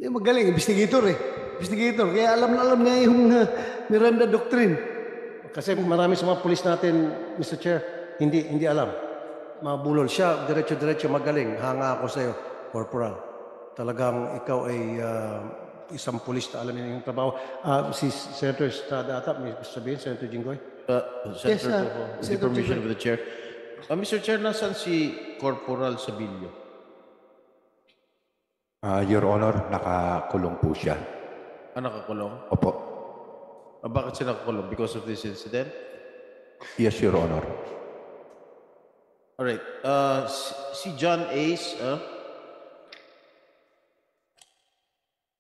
Magaling, investigator eh. Investigator. Kaya alam na alam niya yung Miranda Doctrine. Kasi marami sa mga pulis natin, Mr. Chair, hindi alam. Mabulol siya, diretso-diretso, magaling. Hanga ako sa iyo, Corporal. Talagang ikaw ay isang pulis na alam niya yung trabaho. Si Senator Estrada ata, may gusto sabihin, Senator Jinggoy? Senator, with the permission of the Chair. Mr. Chair, nasan si Corporal Sabilio? Your Honor, nakakulong po siya. Nakakulong? Opo. Bakit siya nakakulong? Because of this incident? Yes, Your Honor. Alright. Si John Ace,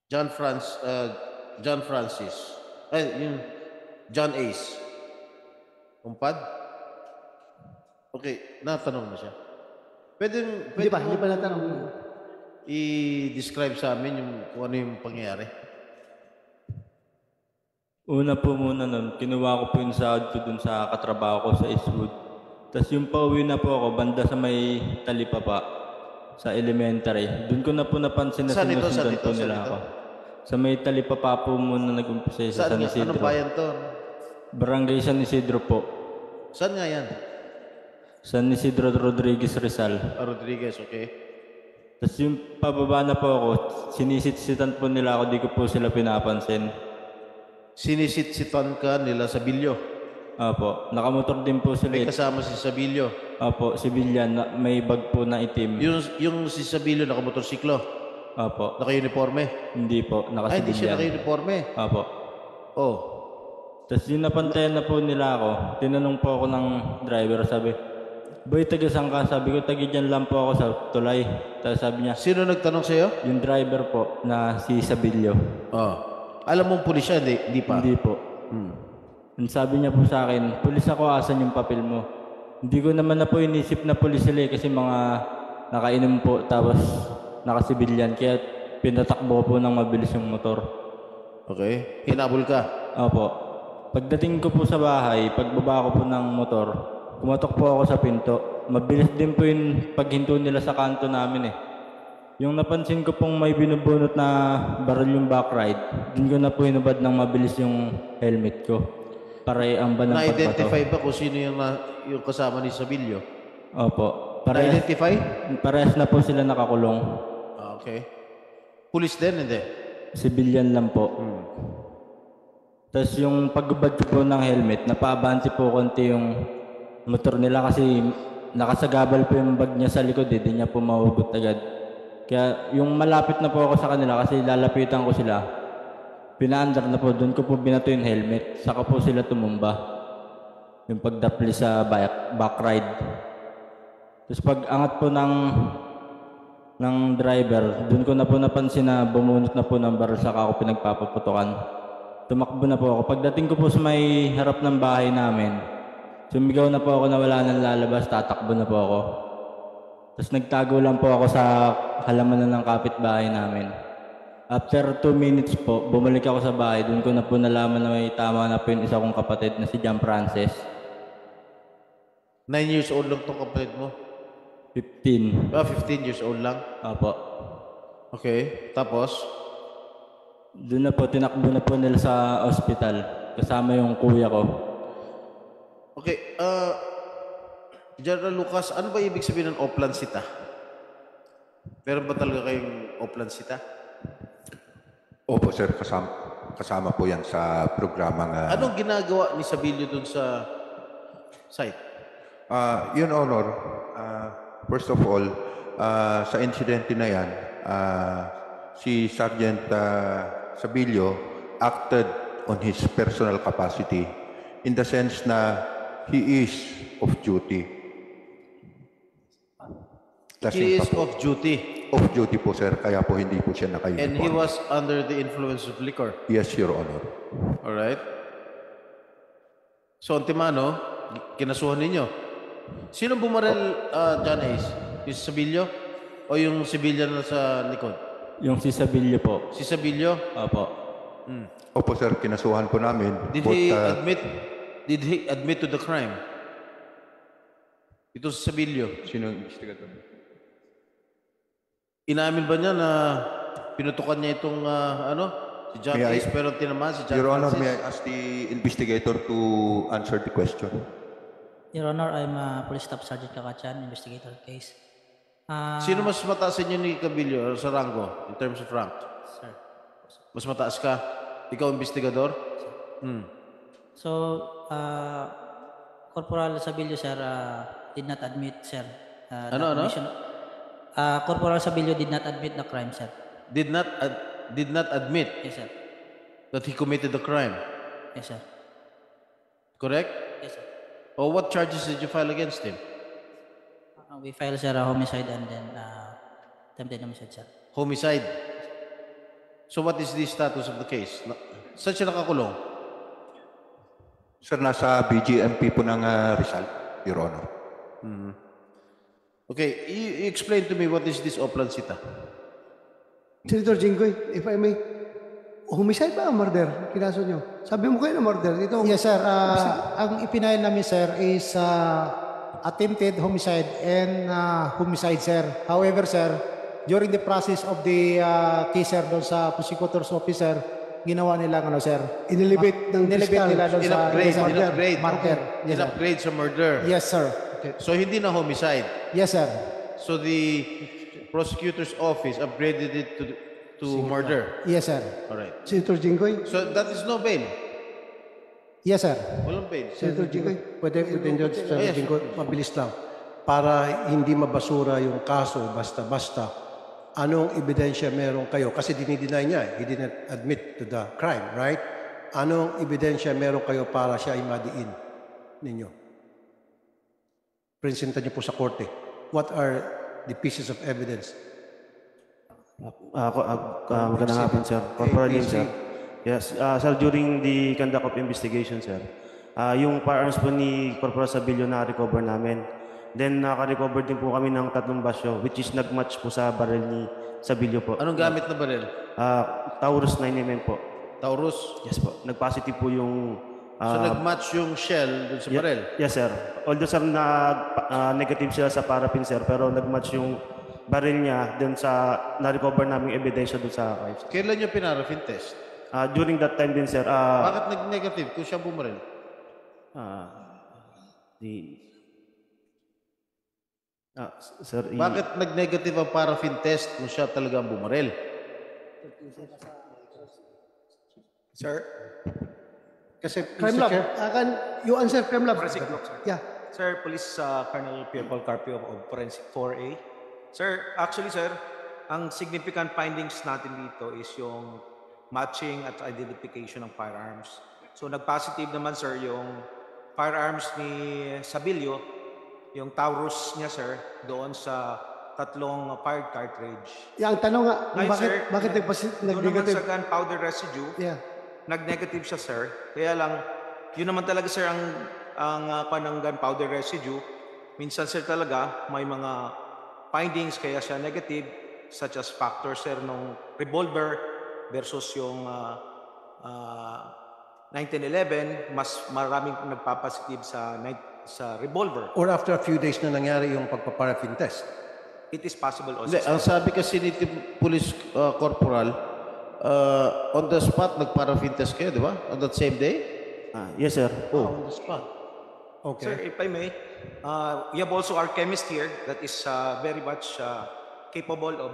John Francis. Yung John Ace. Kumpad? Okay, natanong na siya. Pwede Hindi pa natanong. I-describe sa amin kung ano yung pangyayari. Una po muna nun, kinuha ko po yung sahod ko dun sa katrabaho ko sa Eastwood. Tapos yung pauwi na po ako, banda sa may Talipapa, sa elementary. Doon ko na po napansin na sinusundan po nila ako. Sa may Talipapa po muna nag-umpisa sa San Isidro. Anong bayan to? Barangay San Isidro po. Saan nga yan? San Isidro Rodriguez Rizal. Rodriguez, okay. Tapos yung pababa na po ako, sinisitsitan po nila ako, di ko po sila pinapansin. Sinisitsitan ka nila sa Bilyo? Opo, nakamotor din po sila. May kasama si Sabilio? Opo, civilian, may bag po na itim. Yung si Sabilio nakamotorsiklo? Opo. Naka-uniforme? Hindi po, naka-civilian. Hindi siya naka-uniforme? Opo. Oh. Tapos yung napantayan na po nila ako, tinanong po ako ng driver, sabi, "Boy, taga saan ka?" Sabi ko, "Taga dyan lang po ako sa Tulay." Tapos sabi niya, sino nagtanong sa'yo? yung driver po na si Sabilio. Oh. Alam mong pulis siya, hindi pa? Hindi po. And sabi niya po sa akin, "Pulis ako, asan yung papel mo?" Hindi ko naman na po inisip na pulis sila kasi mga nakainom po tapos nakasibilyan. Kaya pinatakbo po ng mabilis yung motor. Okay. Hinabol ka? Opo. Pagdating ko po sa bahay, pagbaba ko po ng motor, kumatok po ako sa pinto. Mabilis din po yung paghinto nila sa kanto namin eh. Yung napansin ko pong may binubunot na baril yung back ride, din ko na po hinubad ng mabilis yung helmet ko. Para ang banang pagbato. Na-identify ba kung sino yung kasama ni Sabilio? Opo. Na-identify? Parehas na po sila nakakulong. Okay. Pulis din, hindi? Civilian lang po. Tapos yung pagbabad ko po ng helmet, napaabante po konti yung motor nila kasi nakasagabal po yung bag niya sa likod eh. Di niya po mahugot agad. Kaya yung malapit na po ako sa kanila kasi lalapitan ko sila, pinaandar na po, doon ko po binato yung helmet. Saka po sila tumumba. Yung pagdapli sa back ride. Tapos pag angat po ng driver, doon ko na po napansin na bumunot na po ng baril saka ako pinagpapaputukan. Tumakbo na po ako. Pagdating ko po sa may harap ng bahay namin, sumigaw na po ako na wala nang lalabas, tatakbo na po ako. Tapos nagtago lang po ako sa halamanan ng kapitbahay namin. After 2 minutes po, bumalik ako sa bahay. Doon ko na po nalaman na may tama na po yung isa kong kapatid na si John Francis. 9 years old lang itong kapatid mo? 15. 15 years old lang? Opo. Okay. Tapos? Doon na po, tinakbo na po nila sa ospital. Kasama yung kuya ko. Okay. General Lucas, ano ba ibig sabihin ng oplansita? Meron ba talaga kayong oplansita? Opo, sir. Kasama po yan sa programang... Anong ginagawa ni Sabilio dun sa site? Your Honor, first of all, sa insidente na yan, si Sergeant Sabilio acted on his personal capacity in the sense na he is off duty. He is off duty? Off duty po, sir. Kaya po hindi po siya naka-uniform. And he was under the influence of liquor? Yes, Your Honor. Alright. So, Antimano, kinasuhan ninyo. Sino bumaril, John Ace? Yung Sabilio? O yung civilian na sa likod? Yung si Sabilio po. Si Sabilio? Opo. Opo, sir. Kinasuhan po namin. Did he admit to the crime? Ito si Sabilio. Sino yung investigator? Inamin ba niya na pinutukan niya itong si John May I- Ace pero tinamaan si John Your Honor, Francis. may I ask the investigator to answer the question? Your Honor, I'm Police Staff Sergeant Kakachan, investigator of the case. Sino mas mataas sa inyo ni Cabillo sa rango in terms of rank? Sir. Mas mataas ka? Ikaw investigador? So, Corporal Sabilio, sir, did not admit, sir. the Ano? commission- Corporal Sabilio did not admit the crime, sir. Did not admit Yes, sir. that he committed the crime. Yes, sir. Correct? Yes, sir. Or what charges did you file against him? We filed, sir, a homicide and then attempted homicide, sir. Homicide. So what is the status of the case? Saan siya nakakulong? Sir, nasa BGMP po ng Rizal, Your Honor. Okay, you explain to me what is this Oplancita? Senator Jinggoy, if I may, homicide ba ang murder? Kinaso nyo? Sabi mo kayo na murder. Ito, Yes, sir. Ang ipinail namin, sir, is attempted homicide and homicide, sir. However, sir, during the process of the case, sir, doon sa prosecutor's officer, ginawa nila, sir, inelevate ng inelevate fiscal. nila doon sa In-upgrade. murder. Yes, sir. In-upgrade sa murder. Yes, sir. So hindi na homicide. Yes, sir. So the prosecutor's office upgraded it to murder. Yes, sir. All right. Senator Jinggoy, So that is no bail. Yes, sir. Walang bail. Senator Jinggoy. Pwede Judge Yes. Jinggoy, mabilis lang. Para hindi mabasura yung kaso basta-basta, anong ebidensya meron kayo? Kasi dinideny niya, he didn't admit to the crime, right? Anong ebidensya meron kayo para siya ay madiin ninyo? Presenta niyo po sa korte. What are the pieces of evidence? Magandang hapon, sir. Corporal Lim, sir. Yes, sir, during the conduct of investigation, sir, yung firearms po ni Corporal Sabilio na recover namin. Then, naka-recover din po kami ng 3 basyo, which is nag-match po sa barrel ni Sabilio po. Anong gamit na baril? Taurus 9mm po. Taurus? Yes po. Nag-positive po yung... So nag-match yung shell dun sa baril? Yes, sir. Although, sir, negative sila sa paraffin, sir, pero nag-match yung baril niya dun sa na-recover namin ebidensya dun sa crime. Kailan nyo pinaraffin test? During that time din, sir, Bakit nag-negative kung siya bumaril? sir, Bakit nag-negative ang paraffin test kung siya talaga ang bumaril? Sir? Kasi, Crime Mr. Lab, Chair, you answer Crime Lab. Yeah. Sir, Police Colonel Pierre Paul Carpio of Forensic 4A. Sir, actually, sir, ang significant findings natin dito is yung matching at identification ng firearms. So, nag-positive naman, sir, yung firearms ni Sabilio, yung Taurus niya, sir, doon sa 3 fired cartridge. Yung tanong nga, Ngayon, bakit doon naman nag-negative? sa gunpowder residue, Yeah. nag-negative siya, sir. Kaya lang, yun naman talaga, sir, ang panang gunpowder residue. Minsan, sir, talaga, may mga findings kaya siya negative, such as factor, sir, nung revolver versus yung 1911, mas maraming nagpapositive sa revolver. or after a few days na nangyari yung pagpaparaffin test. It is possible also, Hindi, sir. ang sabi kasi ni Police Corporal, on the spot, nag-paraffin test kayo, di ba? On that same day? yes, sir. On the spot. Okay. Sir, if I may, we have also our chemist here that is very much capable of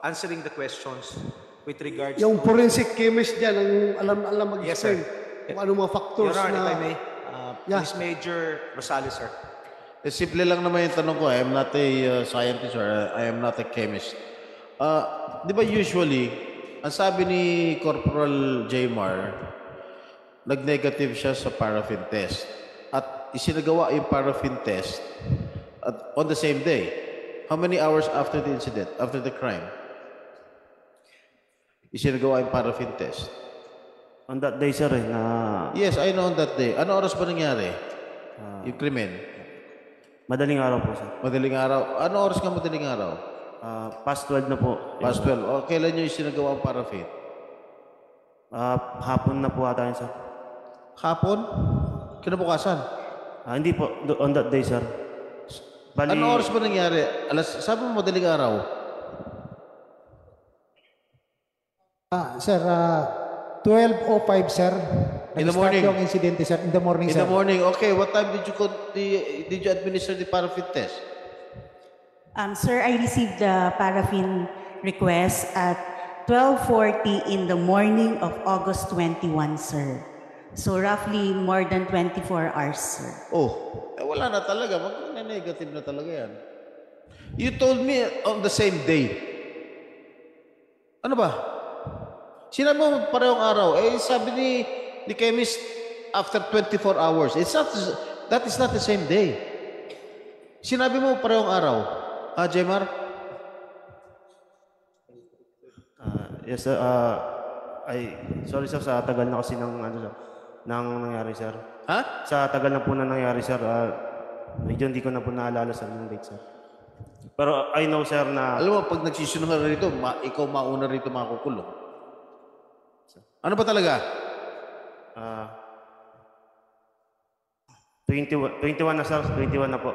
answering the questions with regards Yung to... forensic chemist dyan, ang alam Yes, mag-explain sir. kung anong mga factors Your Honor, na... if I may, Yeah. Police Major Rosales, sir. Simple lang naman yung tanong ko. I am not a scientist or I am not a chemist. Di ba usually, ang sabi ni Corporal Jmar, nag-negative siya sa paraffin test. At isinagawa yung paraffin test on the same day. How many hours after the incident, after the crime? Isinagawa yung paraffin test. On that day, sir, Yes, I know on that day. Ano oras ba nangyari? Yung krimen? madaling araw po, sir. Madaling araw. Ano oras ka madaling araw? Past 12 na po. Past 12. O, kailan nyo isinagawa ang paraffin? Hapon na po ata yun, sir. Hapon? Kinabukasan? Hindi po, on that day, sir. Bali, Ano oras ba nangyari? Sabi mo madaling araw. Sir, 12:05, sir. In the Nag-start morning? yung insidente, sir. In the morning, In sir. the morning. Okay, what time did you administer the paraffin test? Sir, I received the paraffin request at 12:40 in the morning of August 21, sir. So roughly more than 24 hours, sir. Oh, wala na talaga. Mag-negative na talaga yan. You told me on the same day. Ano ba? Sinabi mo parehong araw. Eh, sabi ni chemist after 24 hours. That is not the same day. Sinabi mo parehong araw. Jemar? Yes, sir. Sorry, sir, sa tagal na kasi ng nangyari, sir. Ha? Sa tagal na po na nangyari, sir, medyo hindi ko na po naalala, sir, yung date, sir. Pero I know, sir, na... Alam mo, pag nagsisinungan na rito, ikaw mauna rito makukulong. Ano ba talaga? 21 na, sir. 21 na po.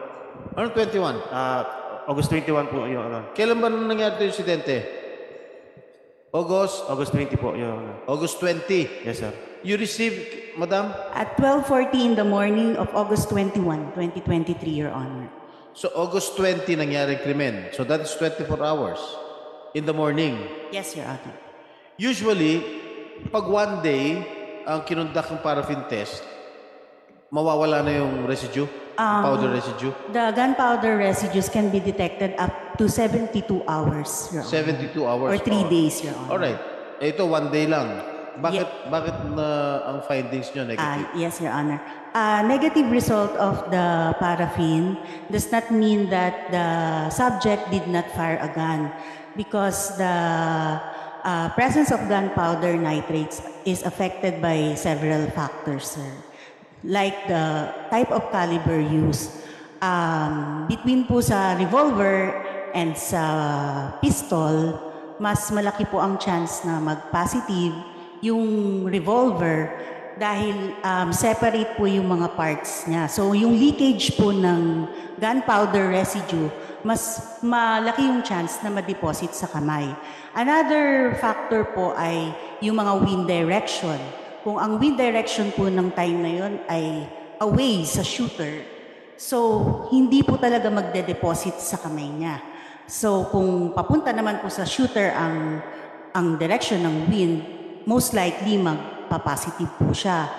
Ano 21? August 21 po, Your Honor. Kailan ba nangyari ito yung insidente? August? August 20 po, Your Honor. August 20. Yes, sir. You received, Madam? At 12:40 in the morning of August 21, 2023, Your Honor. So August 20 nangyari krimen. So that is 24 hours in the morning. Yes, Your Honor. Usually, pag one day ang kinundak ng paraffin test, mawawala na yung residue, powder residue. The gunpowder residues can be detected up to 72 hours, Your Honor. 72 hours. Or 3 days, Your Honor. Alright. Ito, one day lang. Bakit na ang findings nyo negative? Yes, Your Honor. Negative result of the paraffin does not mean that the subject did not fire a gun because the presence of gunpowder nitrates is affected by several factors, sir. Like the type of caliber used. Between po sa revolver and sa pistol, mas malaki po ang chance na mag-positive yung revolver dahil separate po yung mga parts niya. So yung leakage po ng gunpowder residue, mas malaki yung chance na ma-deposit sa kamay. Another factor po ay yung mga wind direction. Kung ang wind direction po ng time na yon ay away sa shooter, so hindi po talaga magde-deposit sa kamay niya. So kung papunta naman po sa shooter ang direction ng wind, most likely magpa-positive po siya.